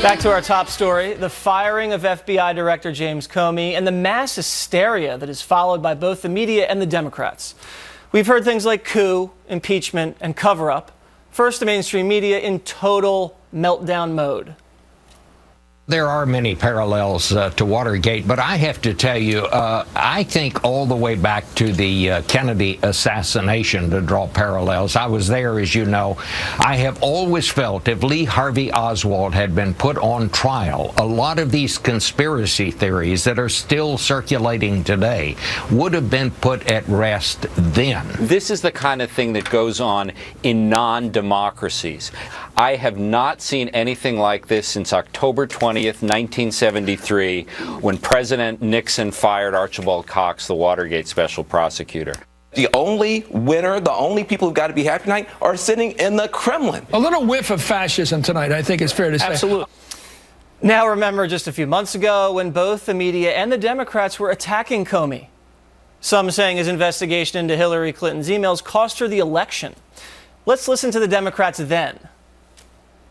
Back to our top story, the firing of FBI Director James Comey and the mass hysteria that is followed by both the media and the Democrats. We've heard things like coup, impeachment, and cover-up. First, the mainstream media in total meltdown mode. There are many parallels to Watergate, but I have to tell you, I think all the way back to the Kennedy assassination to draw parallels. I was there, as you know. I have always felt if Lee Harvey Oswald had been put on trial, a lot of these conspiracy theories that are still circulating today would have been put at rest then. This is the kind of thing that goes on in non-democracies. I have not seen anything like this since October 20th, 1973, when President Nixon fired Archibald Cox, the Watergate special prosecutor. The only winner, the only people who've got to be happy tonight are sitting in the Kremlin. A little whiff of fascism tonight, I think it's fair to say. Absolutely. Now remember just a few months ago when both the media and the Democrats were attacking Comey. Some saying his investigation into Hillary Clinton's emails cost her the election. Let's listen to the Democrats then.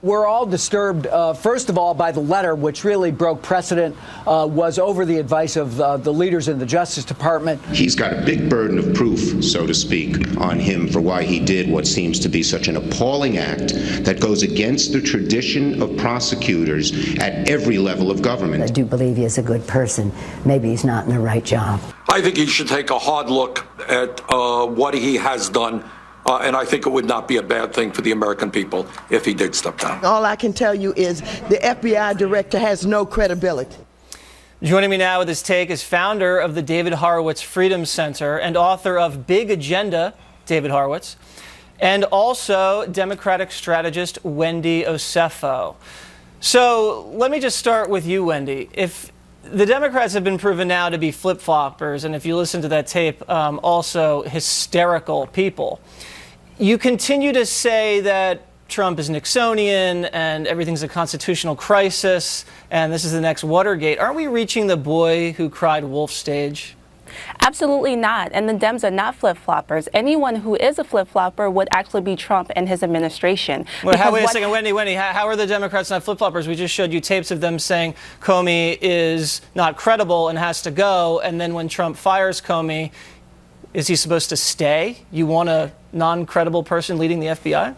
We're all disturbed, first of all, by the letter, which really broke precedent, was over the advice of the leaders in the Justice Department. He's got a big burden of proof, so to speak, on him for why he did what seems to be such an appalling act that goes against the tradition of prosecutors at every level of government. I do believe he is a good person. Maybe he's not in the right job. I think he should take a hard look at what he has done. And I think it would not be a bad thing for the American people if he did step down. All I can tell you is the FBI director has no credibility. Joining me now with his take is founder of the David Horowitz Freedom Center and author of Big Agenda, David Horowitz, and also Democratic strategist Wendy Osefo. So let me just start with you, Wendy. If the Democrats have been proven now to be flip-floppers, and if you listen to that tape, also hysterical people. You continue to say that Trump is Nixonian and everything's a constitutional crisis and this is the next Watergate. Aren't we reaching the boy who cried wolf stage? Absolutely not. And the Dems are not flip-floppers. Anyone who is a flip-flopper would actually be Trump and his administration. Wait a second, Wendy, how are the Democrats not flip-floppers? We just showed you tapes of them saying Comey is not credible and has to go, and then when Trump fires Comey, is he supposed to stay? You want a non-credible person leading the FBI?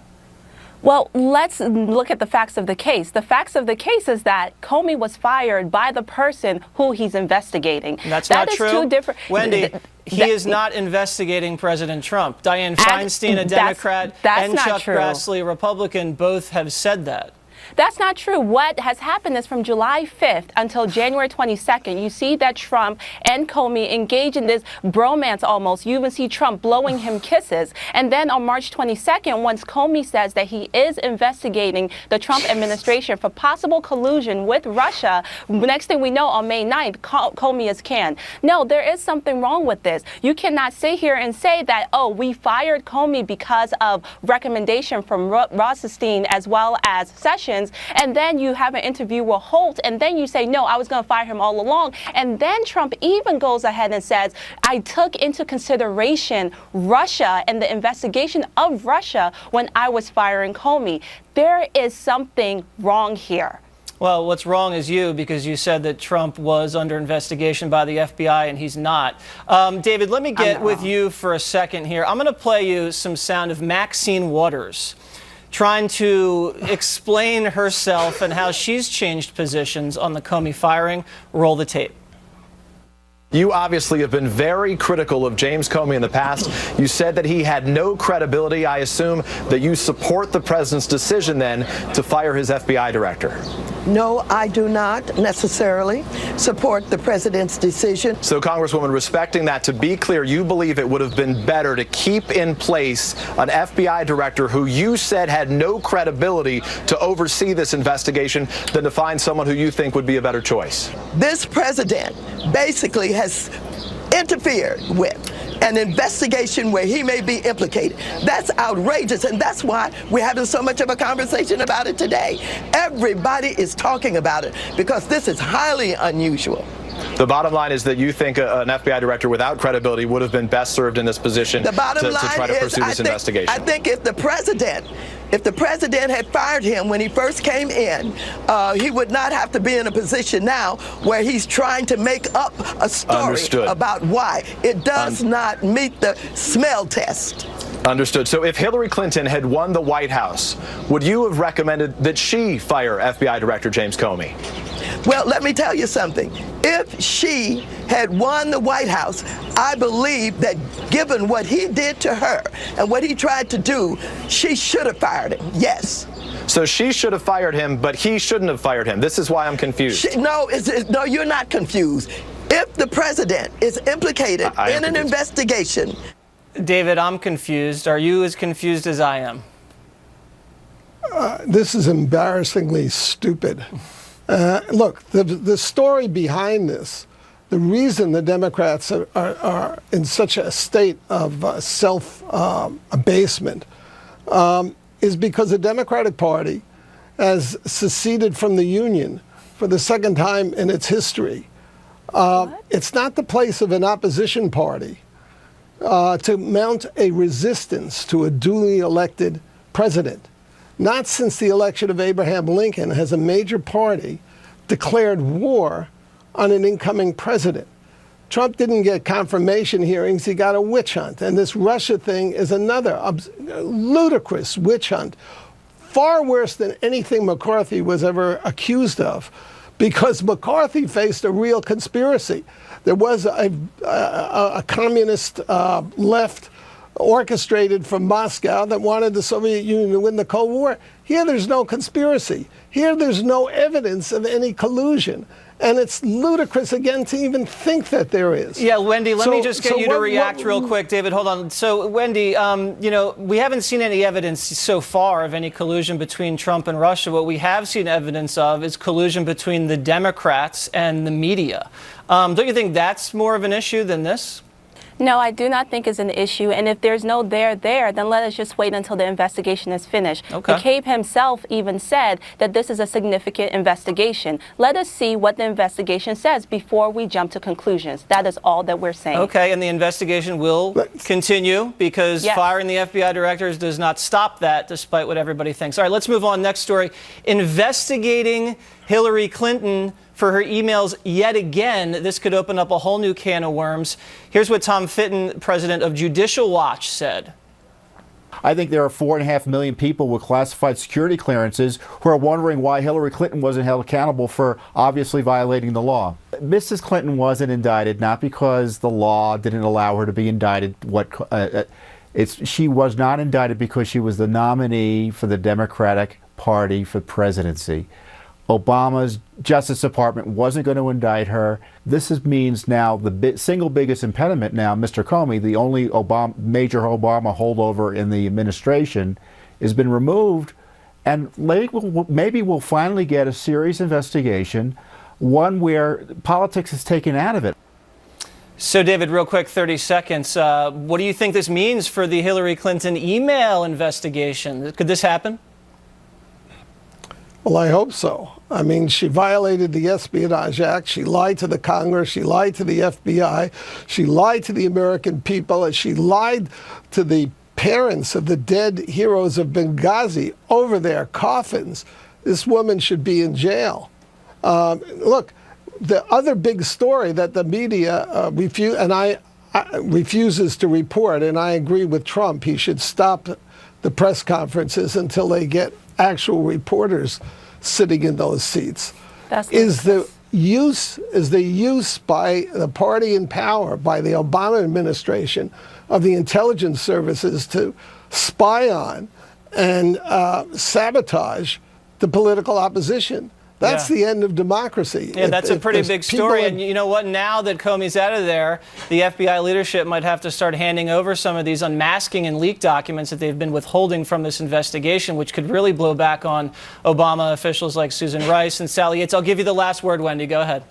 Well, let's look at the facts of the case. The facts of the case is that Comey was fired by the person who he's investigating. That's not true. That is two different. Wendy, he is not investigating President Trump. Dianne Feinstein, a Democrat, and Chuck Grassley, a Republican, both have said that. That's not true. What has happened is from July 5th until January 22nd, you see that Trump and Comey engage in this bromance almost. You even see Trump blowing him kisses. And then on March 22nd, once Comey says that he is investigating the Trump administration for possible collusion with Russia, next thing we know, on May 9th, Comey is canned. No, there is something wrong with this. You cannot sit here and say that, oh, we fired Comey because of recommendation from Rosenstein as well as Sessions, and then you have an interview with Holt, and then you say, no, I was going to fire him all along. And then Trump even goes ahead and says, I took into consideration Russia and the investigation of Russia when I was firing Comey. There is something wrong here. Well, what's wrong is you, because you said that Trump was under investigation by the FBI and he's not. David, let me get with you for a second here. I'm going to play you some sound of Maxine Waters trying to explain herself and how she's changed positions on the Comey firing. Roll the tape. You obviously have been very critical of James Comey in the past. You said that he had no credibility. I assume that you support the president's decision then to fire his FBI director. No, I do not necessarily support the president's decision. So, Congresswoman, respecting that, to be clear, you believe it would have been better to keep in place an FBI director who you said had no credibility to oversee this investigation than to find someone who you think would be a better choice? This president basically has interfered with an investigation where he may be implicated. That's outrageous, and that's why we're having so much of a conversation about it today. Everybody is talking about it because this is highly unusual. The bottom line is that you think an FBI director without credibility would have been best served in this position The bottom to line try to is, pursue this investigation. I think if the president had fired him when he first came in, he would not have to be in a position now where he's trying to make up a story Understood. about why. It does not meet the smell test. Understood. So if Hillary Clinton had won the White House, would you have recommended that she fire FBI Director James Comey? Well, let me tell you something. If she had won the White House, I believe that given what he did to her and what he tried to do, she should have fired him. Yes. So she should have fired him, but he shouldn't have fired him. This is why I'm confused. No, you're not confused. If the president is implicated in an investigation. David, I'm confused. Are you as confused as I am? This is embarrassingly stupid. Look, the story behind this, the reason the Democrats are in such a state of self-abasement is because the Democratic Party has seceded from the Union for the second time in its history. It's not the place of an opposition party to mount a resistance to a duly elected president. Not since the election of Abraham Lincoln has a major party declared war on an incoming president. Trump didn't get confirmation hearings, he got a witch hunt. And this Russia thing is another ludicrous witch hunt, far worse than anything McCarthy was ever accused of, because McCarthy faced a real conspiracy. There was a communist left orchestrated from Moscow that wanted the Soviet Union to win the Cold War. Here there's no conspiracy. Here there's no evidence of any collusion. And it's ludicrous, again, to even think that there is. Yeah, Wendy, let me just get you to react real quick. David, hold on. So, Wendy, we haven't seen any evidence so far of any collusion between Trump and Russia. What we have seen evidence of is collusion between the Democrats and the media. Don't you think that's more of an issue than this? No, I do not think it's an issue. And if there's no there, then let us just wait until the investigation is finished. Okay. McCabe himself even said that this is a significant investigation. Let us see what the investigation says before we jump to conclusions. That is all that we're saying. Okay, and the investigation will continue because firing the FBI directors does not stop that, despite what everybody thinks. All right, let's move on. Next story. Investigating Hillary Clinton for her emails yet again. This could open up a whole new can of worms. Here's what Tom Fitton, president of Judicial Watch, said. I think there are 4.5 million people with classified security clearances who are wondering why Hillary Clinton wasn't held accountable for obviously violating the law. Mrs. Clinton wasn't indicted, not because the law didn't allow her to be indicted. She was not indicted because she was the nominee for the Democratic Party for presidency. Obama's Justice Department wasn't going to indict her. This means now the single biggest impediment now, Mr. Comey, the only major Obama holdover in the administration, has been removed. And maybe we'll finally get a serious investigation, one where politics is taken out of it. So, David, real quick, 30 seconds. What do you think this means for the Hillary Clinton email investigation? Could this happen? Well, I hope so. I mean, she violated the Espionage Act. She lied to the Congress. She lied to the FBI. She lied to the American people. And she lied to the parents of the dead heroes of Benghazi over their coffins. This woman should be in jail. Look, the other big story that the media refuses to report, and I agree with Trump, he should stop the press conferences until they get actual reporters sitting in those seats, is the use by the party in power, by the Obama administration, of the intelligence services to spy on and sabotage the political opposition. That's the end of democracy. Yeah, that's a pretty big story. And you know what? Now that Comey's out of there, the FBI leadership might have to start handing over some of these unmasking and leaked documents that they've been withholding from this investigation, which could really blow back on Obama officials like Susan Rice and Sally Yates. I'll give you the last word, Wendy. Go ahead.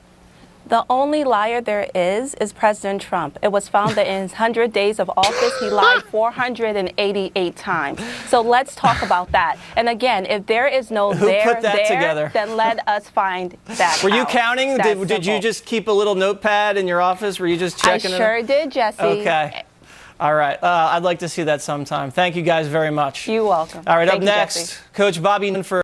The only liar there is President Trump. It was found that in his 100 days of office, he lied 488 times. So let's talk about that. And again, if there is no Who put that together? then let us find that Were you out. counting? Did you just keep a little notepad in your office? Were you just checking I it? sure did, Jesse. Okay. All right. I'd like to see that sometime. Thank you guys very much. You're welcome. All right. Thank up you, next, Jesse. Coach Bobby for